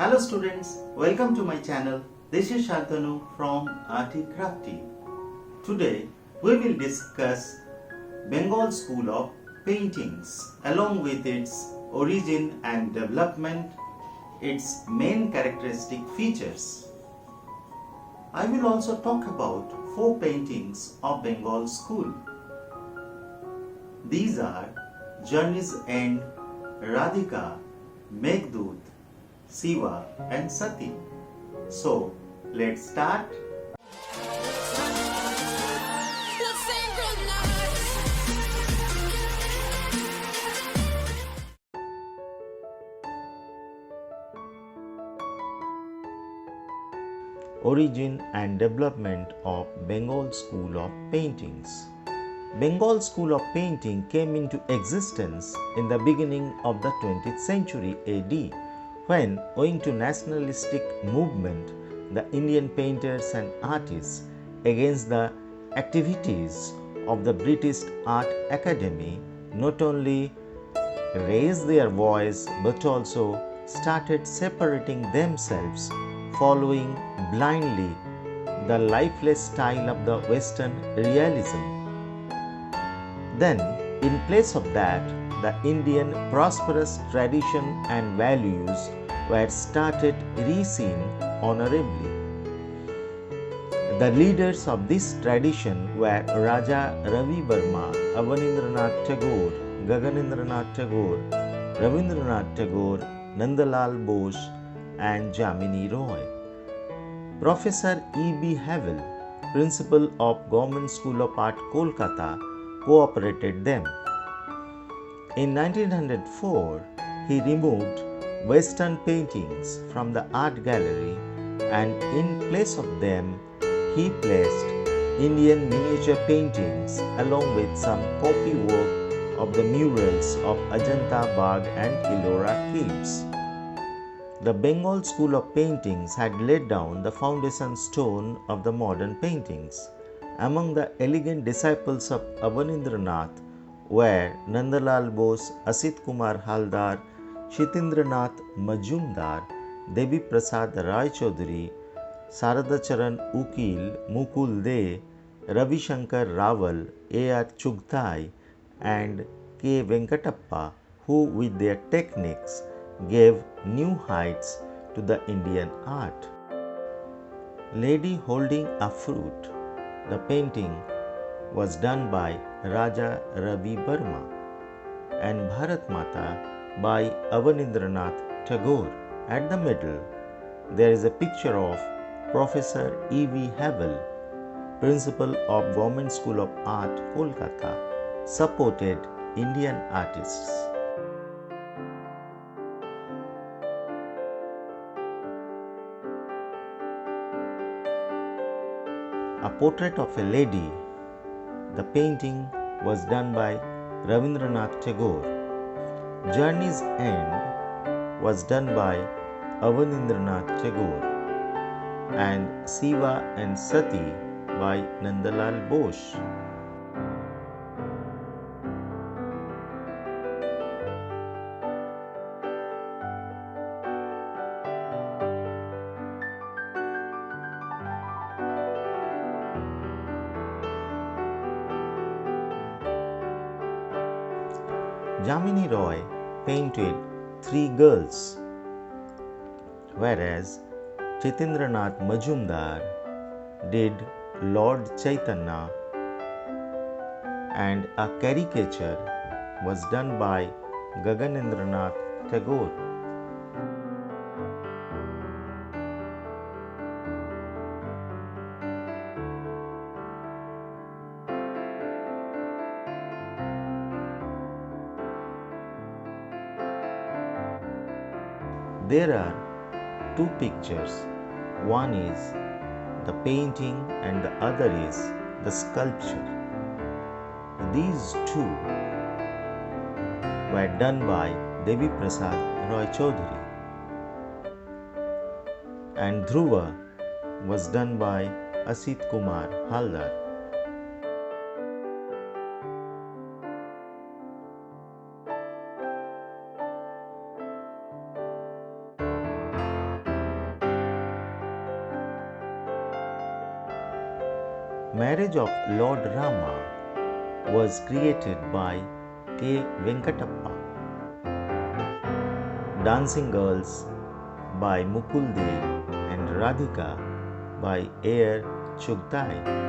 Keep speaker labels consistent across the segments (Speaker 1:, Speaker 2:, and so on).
Speaker 1: Hello students, welcome to my channel. This is Shantanu from ARTY KRAFTY. Today we will discuss Bengal School of Paintings along with its origin and development, its main characteristic features. I will also talk about 4 paintings of Bengal School. These are Journey's End, Radhika, Meghdoot, Siva and Sati. So, let's start. Origin and development of Bengal School of Paintings. Bengal School of Painting came into existence in the beginning of the 20th century AD when, owing to nationalistic movement, the Indian painters and artists against the activities of the British Art Academy not only raised their voice but also started separating themselves, following blindly the lifeless style of the Western realism. Then, in place of that, the Indian prosperous tradition and values were started re-seen honorably. The leaders of this tradition were Raja Ravi Verma, Avanindranath Tagore, Gaganendranath Tagore, Rabindranath Tagore, Nandalal Bose and Jamini Roy. Professor E.B. Havel, principal of Government School of Art, Kolkata, cooperated them. In 1904, he removed Western paintings from the art gallery and in place of them, he placed Indian miniature paintings along with some copy work of the murals of Ajanta, Bagh and Ellora caves. The Bengal School of Paintings had laid down the foundation stone of the modern paintings. Among the elegant disciples of Avanindranath were Nandalal Bose, Asit Kumar Haldar, Shitindranath Majumdar, Devi Prasad Rai Chaudhary, Saradacharan Ukil, Mukul De, Ravi Shankar Raval, A.R. Chugthai and K. Venkatappa, who with their techniques gave new heights to the Indian art. Lady Holding a Fruit. The painting was done by Raja Ravi Verma and Bharat Mata by Avanindranath Tagore. At the middle, there is a picture of Professor E.V. Havel, principal of Government School of Art, Kolkata, supported Indian artists. A portrait of a lady. The painting was done by Rabindranath Tagore. Journey's End was done by Avanindranath Tagore and Siva and Sati by Nandalal Bose. Jamini Roy painted 3 girls, whereas Chitindranath Majumdar did Lord Chaitanya, and a caricature was done by Gaganendranath Tagore. There are 2 pictures. One is the painting and the other is the sculpture. These 2 were done by Devi Prasad Roy Chaudhary and Dhruva was done by Asit Kumar Haldar. Marriage of Lord Rama was created by K. Venkatappa. Dancing Girls by Mukul De and Radhika by A.R. Chugtai.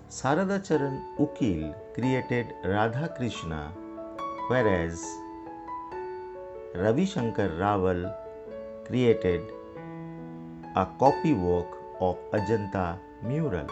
Speaker 1: Sarada Charan Ukil created Radha Krishna, whereas Ravi Shankar Rawal created a copywork of Ajanta mural.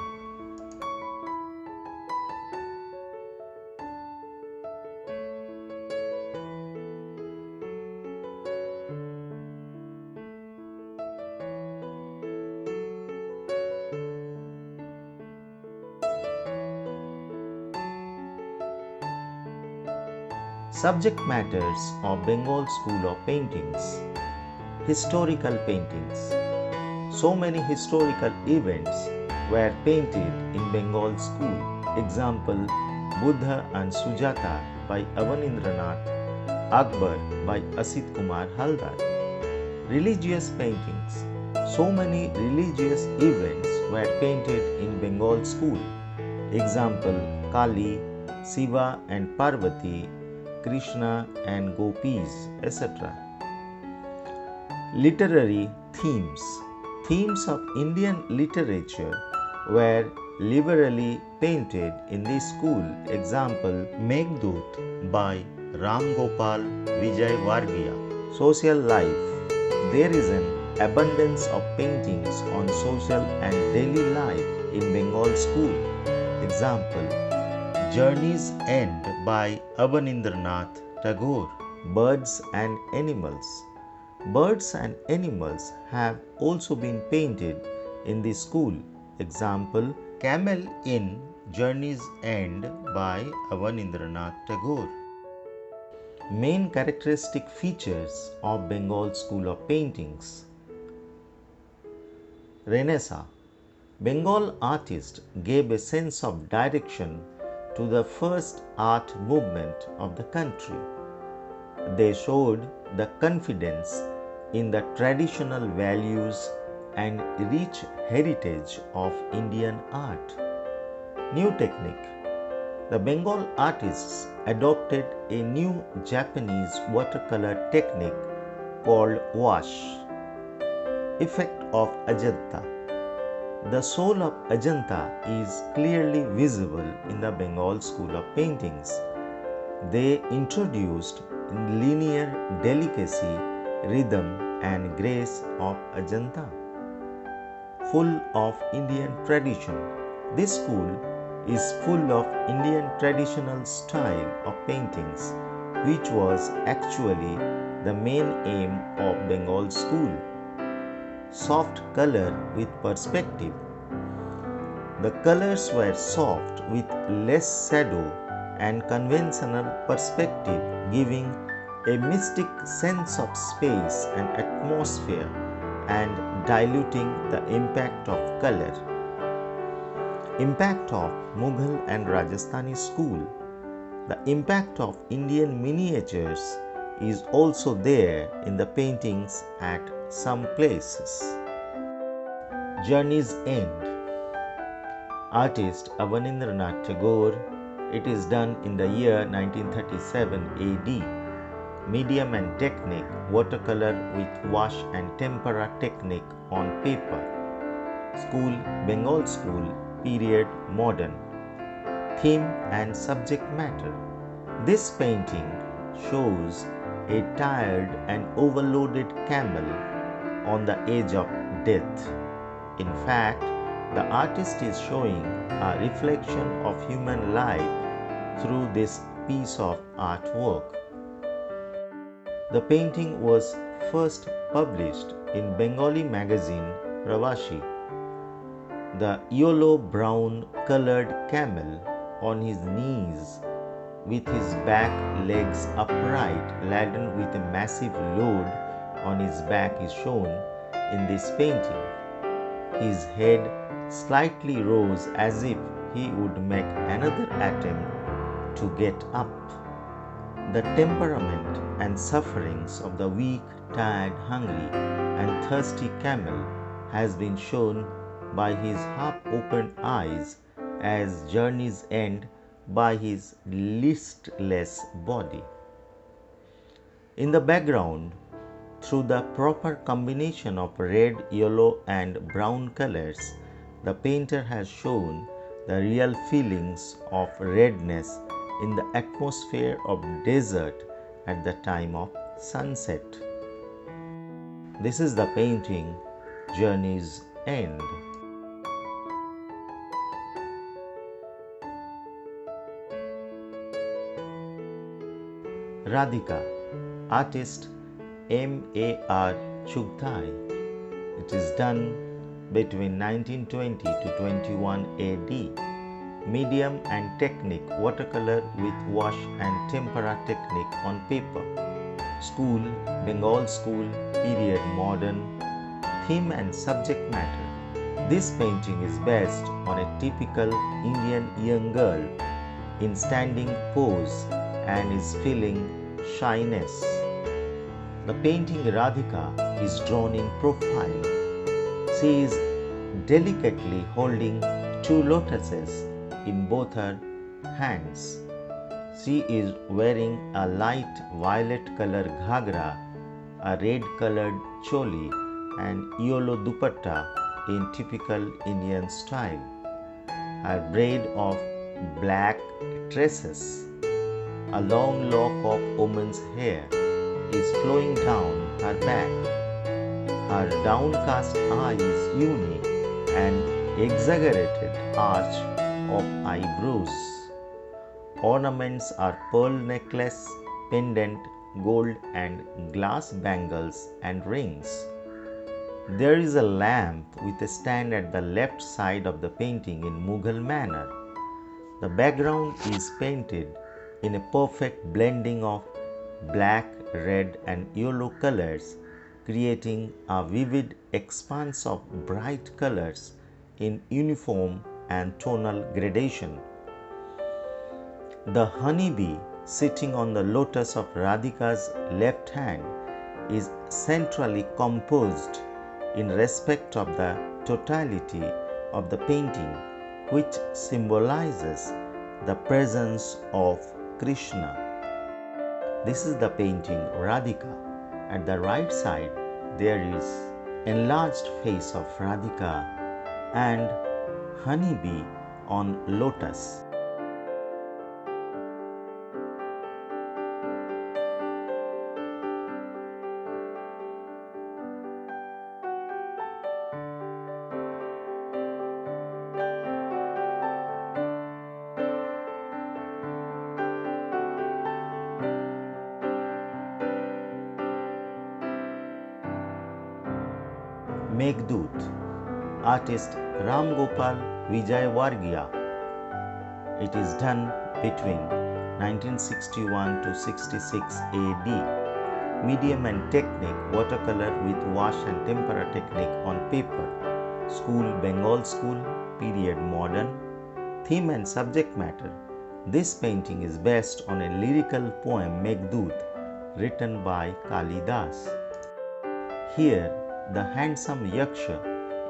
Speaker 1: Subject matters of Bengal School of Paintings. Historical paintings. So many historical events were painted in Bengal School. Example, Buddha and Sujata by Avanindranath, Akbar by Asit Kumar Haldar. Religious paintings. So many religious events were painted in Bengal School. Example, Kali, Siva and Parvati, Krishna and Gopis, etc. Literary themes. Themes of Indian literature were liberally painted in this school. Example, Meghdoot by Ram Gopal Vijay Vargiya. Social life. There is an abundance of paintings on social and daily life in Bengal School. Example, Journey's End by Avanindranath Tagore. Birds and animals. Birds and animals have also been painted in this school. Example, Camel in Journey's End by Avanindranath Tagore. Main characteristic features of Bengal School of Paintings. Renaissance. Bengal artists gave a sense of direction to the first art movement of the country. They showed the confidence in the traditional values and rich heritage of Indian art. New technique. The Bengal artists adopted a new Japanese watercolor technique called wash. Effect of Ajanta. The soul of Ajanta is clearly visible in the Bengal School of Paintings. They introduced linear delicacy, rhythm and grace of Ajanta. Full of Indian tradition. This school is full of Indian traditional style of paintings, which was actually the main aim of Bengal School. Soft color with perspective. The colors were soft with less shadow and conventional perspective, giving a mystic sense of space and atmosphere and diluting the impact of color. Impact of Mughal and Rajasthani school. The impact of Indian miniatures is also there in the paintings at some places. Journey's End. Artist Avanindranath Tagore. It is done in the year 1937 AD. Medium and technique, watercolor with wash and tempera technique on paper. School, Bengal School, period modern. Theme and subject matter. This painting shows a tired and overloaded camel on the edge of death. In fact, the artist is showing a reflection of human life through this piece of artwork. The painting was first published in Bengali magazine Pravashi. The yellow-brown colored camel on his knees with his back legs upright, laden with a massive load on his back is shown in this painting. His head slightly rose as if he would make another attempt to get up. The temperament and sufferings of the weak, tired, hungry, and thirsty camel has been shown by his half-opened eyes as journeys end by his listless body. In the background, through the proper combination of red, yellow, and brown colors, the painter has shown the real feelings of redness in the atmosphere of desert at the time of sunset. This is the painting Journey's End. Radhika, artist M.A.R. Chugthai. It is done between 1920 to 21 AD. Medium and technique, watercolor with wash and tempera technique on paper. School, Bengal School, period modern. Theme and subject matter. This painting is based on a typical Indian young girl in standing pose and is feeling shyness. The painting Radhika is drawn in profile. She is delicately holding two lotuses in both her hands. She is wearing a light violet color ghagra, a red colored choli, and yellow dupatta in typical Indian style. Her braid of black tresses, a long lock of woman's hair, is flowing down her back. Her downcast eye is unique and exaggerated arch of eyebrows. Ornaments are pearl necklace, pendant, gold and glass bangles and rings. There is a lamp with a stand at the left side of the painting in Mughal manner. The background is painted in a perfect blending of black, red and yellow colors, creating a vivid expanse of bright colors in uniform and tonal gradation. The honeybee sitting on the lotus of Radhika's left hand is centrally composed in respect of the totality of the painting, which symbolizes the presence of Krishna. This is the painting Radhika. At the right side, there is enlarged face of Radhika and honeybee on lotus. Meghdoot, artist Ram Gopal Vijay Vargia. It is done between 1961 to 66 AD. Medium and technique, watercolor with wash and tempera technique on paper. School, Bengal School, period modern. Theme and subject matter. This painting is based on a lyrical poem Meghdoot written by Kalidas. Here, the handsome Yaksha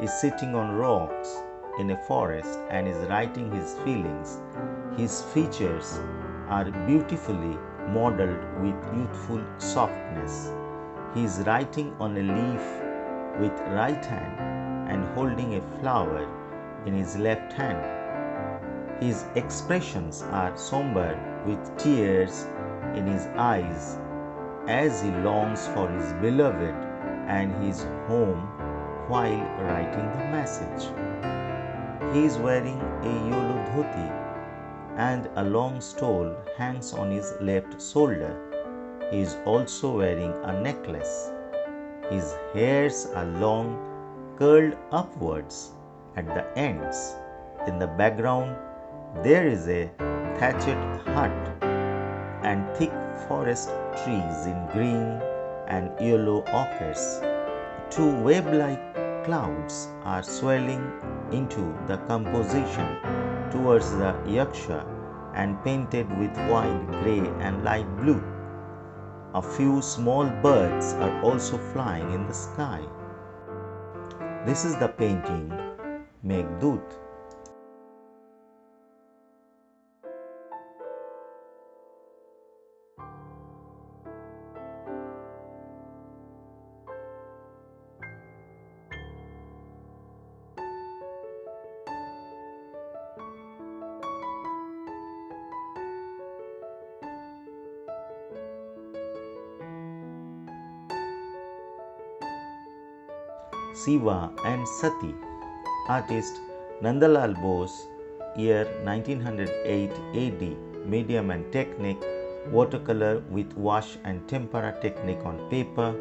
Speaker 1: is sitting on rocks in a forest and is writing his feelings. His features are beautifully modeled with youthful softness. He is writing on a leaf with right hand and holding a flower in his left hand. His expressions are somber with tears in his eyes as he longs for his beloved and his home while writing the message. He is wearing a yellow dhoti and a long stole hangs on his left shoulder. He is also wearing a necklace. His hairs are long, curled upwards at the ends. In the background, there is a thatched hut and thick forest trees in green and yellow ochres. Two web-like clouds are swelling into the composition towards the yaksha and painted with white, grey and light blue. A few small birds are also flying in the sky. This is the painting Meghdoot. Siva and Sati. Artist Nandalal Bose, year 1908 AD. Medium and technique, watercolor with wash and tempera technique on paper.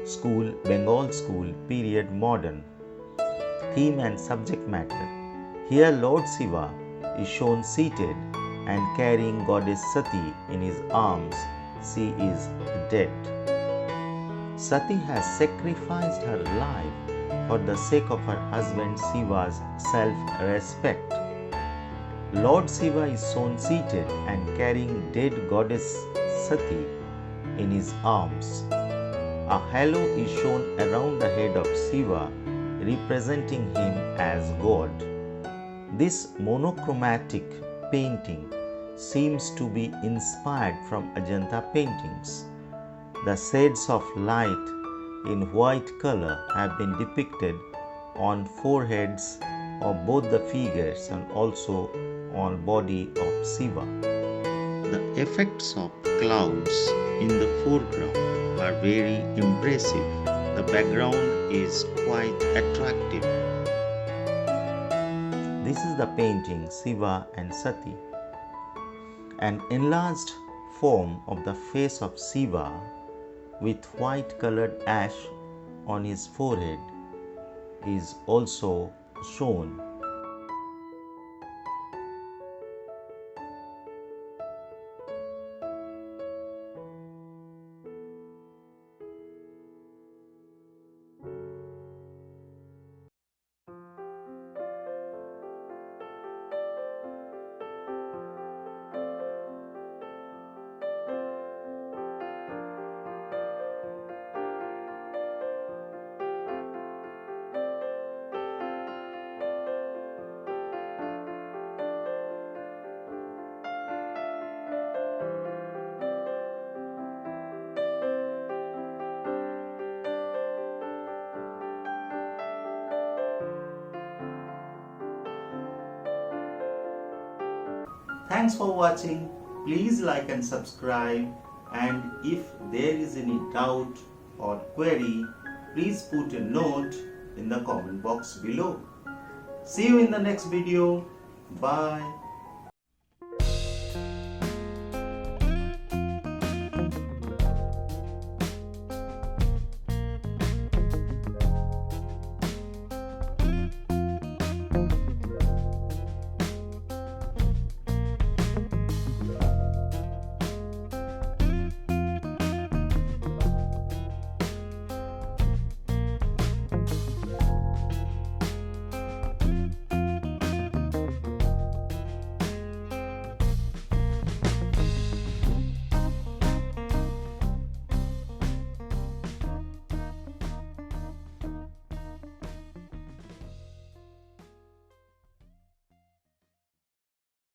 Speaker 1: School, Bengal School, period modern. Theme and subject matter. Here Lord Siva is shown seated and carrying goddess Sati in his arms. She is dead. Sati has sacrificed her life for the sake of her husband Shiva's self-respect. Lord Shiva is shown seated and carrying dead goddess Sati in his arms. A halo is shown around the head of Shiva, representing him as God. This monochromatic painting seems to be inspired from Ajanta paintings. The shades of light in white color have been depicted on foreheads of both the figures and also on body of Siva. The effects of clouds in the foreground are very impressive. The background is quite attractive. This is the painting Siva and Sati. An enlarged form of the face of Siva with white colored ash on his forehead is also shown. Thanks for watching. Please like and subscribe, and if there is any doubt or query, please put a note in the comment box below. See you in the next video. Bye.